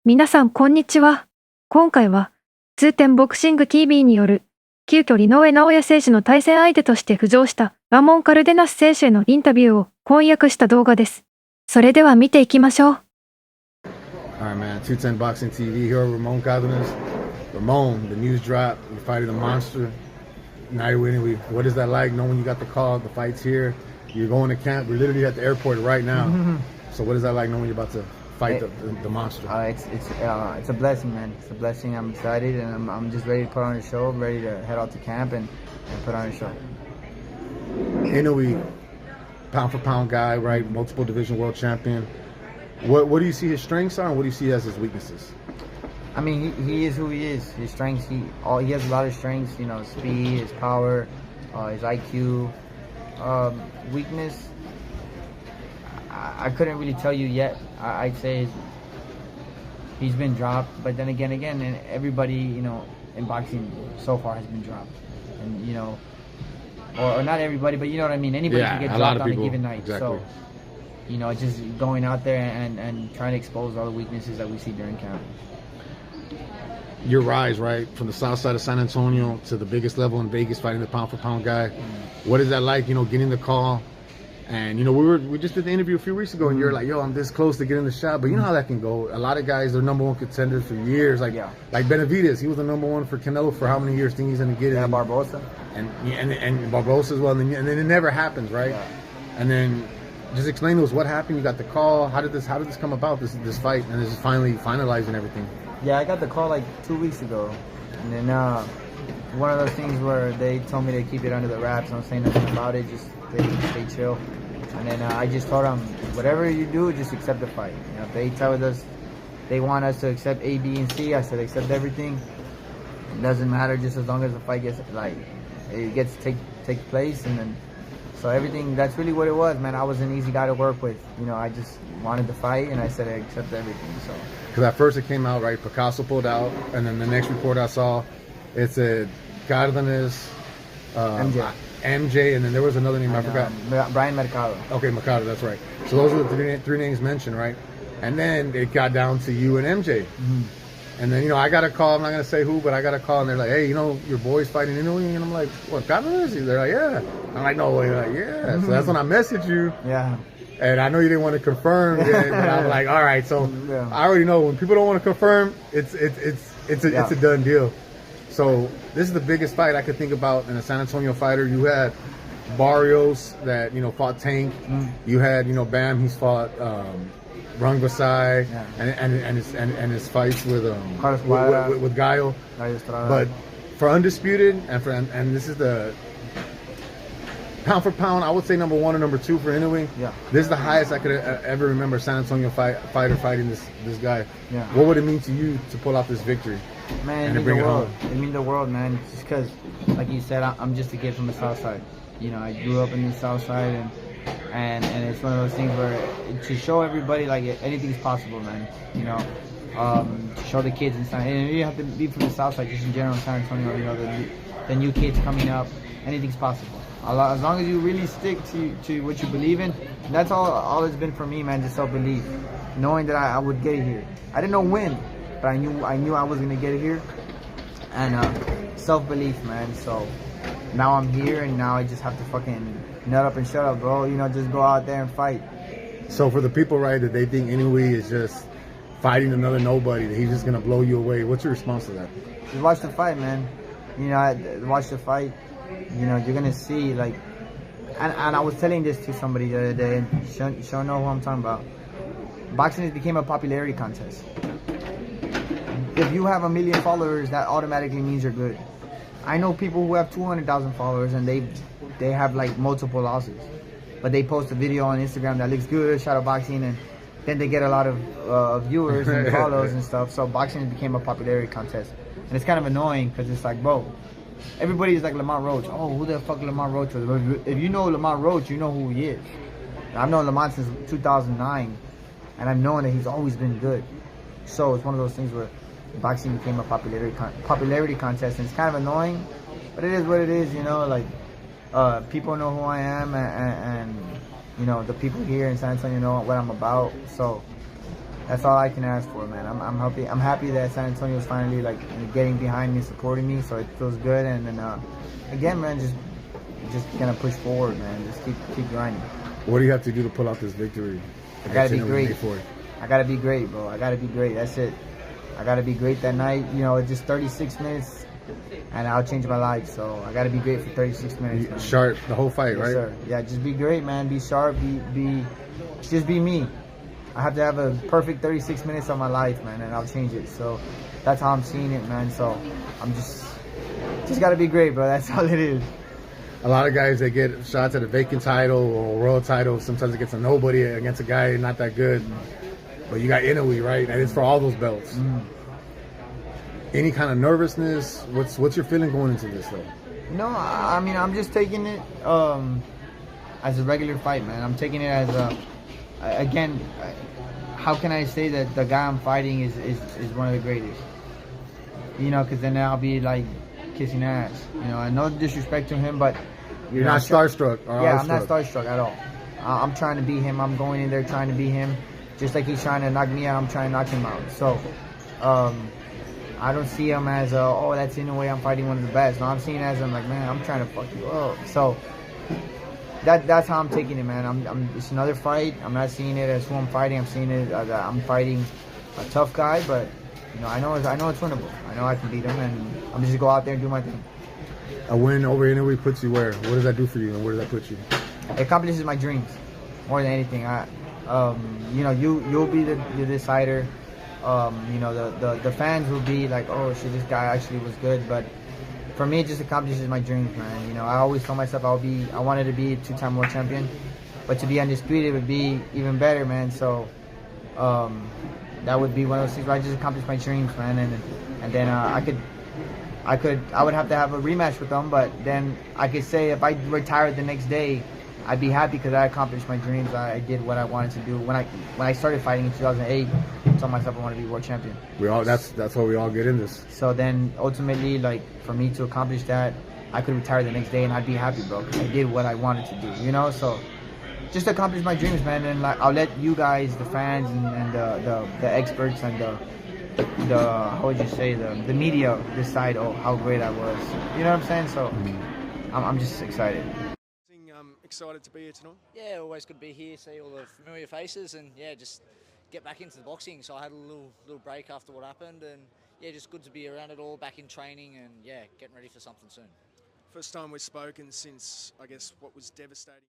皆さんこんにちは。今回は、通天ボクシング TV による、急遽井上尚弥選手の対戦相手として浮上したラモン・カルデナス選手へのインタビューを翻訳した動画です。それでは見ていきましょう。Alright, man. 210 Boxing TV here, Ramon Cárdenas. Ramon, the news dropped. You're fighting the monster. Now you're winning. What is that like knowing you got the call? The fight's here. You're going to camp. We're literally at the airport right now. So what is that like knowing you're about to fight the monster? It's a blessing, man. It's a blessing. I'm excited and I'm just ready to put on a show. I'm ready to head out to camp and put on a show. Inoue, pound for pound guy, right? Multiple division world champion. What do you see his strengths are, and what do you see as his weaknesses? I mean, he is who he is. His strengths, he has a lot of strengths. You know, speed, his power, his IQ. Weakness, I couldn't really tell you yet. I'd say he's been dropped, but then again, and everybody, you know, in boxing so far has been dropped, and you know, or not everybody, but you know what I mean. Anybody can get dropped on a given night. Exactly. So, you know, just going out there and trying to expose all the weaknesses that we see during camp. Your rise, right, from the south side of San Antonio to the biggest level in Vegas, fighting the pound for pound guy. What is that like, you know, getting the call? And, you know, we just did the interview a few weeks ago, and you're like, yo, I'm this close to getting the shot. But you know how that can go. A lot of guys, they're number one contenders for years. Like Benavidez, he was the number one for Canelo for how many years? Think he's going to get it? Yeah, Barbosa. And Barbosa as well. And then it never happens, right? Yeah. And then just explain to us what happened. You got the call. How did this come about, this fight? And this is finally finalizing everything. Yeah, I got the call like 2 weeks ago. And then one of those things where they told me to keep it under the wraps. Don't say nothing about it. Just stay chill. And then I just told them, whatever you do, just accept the fight. You know, if they tell us they want us to accept A, B, and C, I said accept everything. It doesn't matter, just as long as the fight gets take place. And then so everything, that's really what it was, man. I was an easy guy to work with. You know, I just wanted to fight, and I said I accept everything. So because at first it came out right, Picasso pulled out, and then the next report I saw, it said Cárdenas, MJ, and then there was another name I forgot. Brian Mercado. Okay, Mercado, that's right. So those are the three names mentioned, right? And then it got down to you and MJ. And then, you know, I got a call. I'm not going to say who, but I got a call, and they're like, hey, you know, your boy's fighting Inoue. And I'm like, what, Cárdenas? They're like, yeah. I'm like, no way. They're like, yeah. So that's when I messaged you. Yeah. And I know you didn't want to confirm it, but I'm like, all right. So I already know when people don't want to confirm, it's a done deal. So this is the biggest fight I could think about in a San Antonio fighter. You had Barrios that, you know, fought Tank. You had, you know, Bam, he's fought Rung Vasai and his fights with Gallo. But for undisputed and this is the pound for pound, I would say number one or number two for Inoue. Yeah. This is the highest I could ever remember San Antonio fighter fighting this guy. Yeah. What would it mean to you to pull off this victory? Man, it means the world, man. Just because, like you said, I'm just a kid from the south side. You know, I grew up in the south side, and it's one of those things where to show everybody like anything's possible, man. You know, to show the kids in San Antonio, and you have to be from the south side, just in general in San Antonio. You know, the new kids coming up, anything's possible. As long as you really stick to what you believe in, that's all it's been for me, man. Just self-belief, knowing that I would get it here. I didn't know when, but I knew I was gonna get it here, and self-belief, man. So now I'm here, and now I just have to fucking nut up and shut up, bro. You know, just go out there and fight. So for the people, right, that they think Inoue is just fighting another nobody, that he's just gonna blow you away, what's your response to that? Just watch the fight, man. You know, watch the fight. You know, you're gonna see, like, and I was telling this to somebody the other day, and she'll know who I'm talking about. Boxing has became a popularity contest. If you have 1 million followers, that automatically means you're good. I know people who have 200,000 followers and they have like multiple losses, but they post a video on Instagram that looks good, shadow boxing, and then they get a lot of viewers and follows and stuff. So boxing became a popularity contest, and it's kind of annoying because it's like, bro, everybody's like Lamont Roach. Oh, who the fuck Lamont Roach was? If you know Lamont Roach, you know who he is. I've known Lamont since 2009, and I've known that he's always been good. So it's one of those things where boxing became a popularity contest, and it's kind of annoying, but it is what it is, you know. Like people know who I am, and you know, the people here in San Antonio know what I'm about. So That's all I can ask for, man. I'm happy. I'm happy that San Antonio's finally like getting behind me, supporting me. So it feels good. And then again, man, just gonna push forward, man. Just keep grinding. What do you have to do to pull out this victory? I gotta be great. I gotta be great, bro. I gotta be great. That's it. I gotta be great that night. You know, it's just 36 minutes, and I'll change my life. So I gotta be great for 36 minutes. Man. Sharp the whole fight, yes, right? Sir. Yeah, just be great, man. Be sharp. Just be me. I have to have a perfect 36 minutes of my life, man, and I'll change it. So that's how I'm seeing it, man. So I'm just gotta be great, bro. That's all it is. A lot of guys that get shots at a vacant title or a world title, sometimes it gets a nobody against a guy not that good. But you got Inoue, right? And it's for all those belts. Any kind of nervousness? What's your feeling going into this, though? No, I mean, I'm just taking it as a regular fight, man. I'm taking it as again, how can I say that the guy I'm fighting is one of the greatest? You know, because then I'll be like kissing ass. You know, and no disrespect to him, but you're not starstruck. Yeah, I'm not starstruck at all. I'm trying to beat him. I'm going in there trying to beat him. Just like he's trying to knock me out, I'm trying to knock him out. So, I don't see him as oh, that's in a way I'm fighting one of the best. No, I'm seeing it as I'm like, man, I'm trying to fuck you up. So that's how I'm taking it, man. It's another fight. I'm not seeing it as who I'm fighting. I'm seeing it as I'm fighting a tough guy, but you know, I know it's winnable. I know I can beat him, and I'm just gonna go out there and do my thing. A win over Inoue puts you where? What does that do for you, and where does that put you? It accomplishes my dreams more than anything. You know, you'll be the decider. You know, the fans will be like, oh shit, this guy actually was good. But for me, it just accomplishes my dreams, man. You know, I always told myself I wanted to be a 2-time world champion, but to be undisputed would be even better, man. So that would be one of those things where I just accomplished my dreams, man. And then I would have to have a rematch with them, but then I could say if I retired the next day, I'd be happy because I accomplished my dreams. I did what I wanted to do. When I started fighting in 2008, I told myself I want to be world champion. That's why we all get in this. So then ultimately, like, for me to accomplish that, I could retire the next day and I'd be happy, bro, because I did what I wanted to do, you know? So just accomplish my dreams, man, and like I'll let you guys, the fans and the experts and the how would you say, the media decide how great I was. You know what I'm saying? So I'm just excited. Excited to be here tonight? Yeah, always good to be here, see all the familiar faces, and yeah, just get back into the boxing. So I had a little break after what happened, and yeah, just good to be around it all, back in training, and yeah, getting ready for something soon. First time we've spoken since, I guess, what was devastating.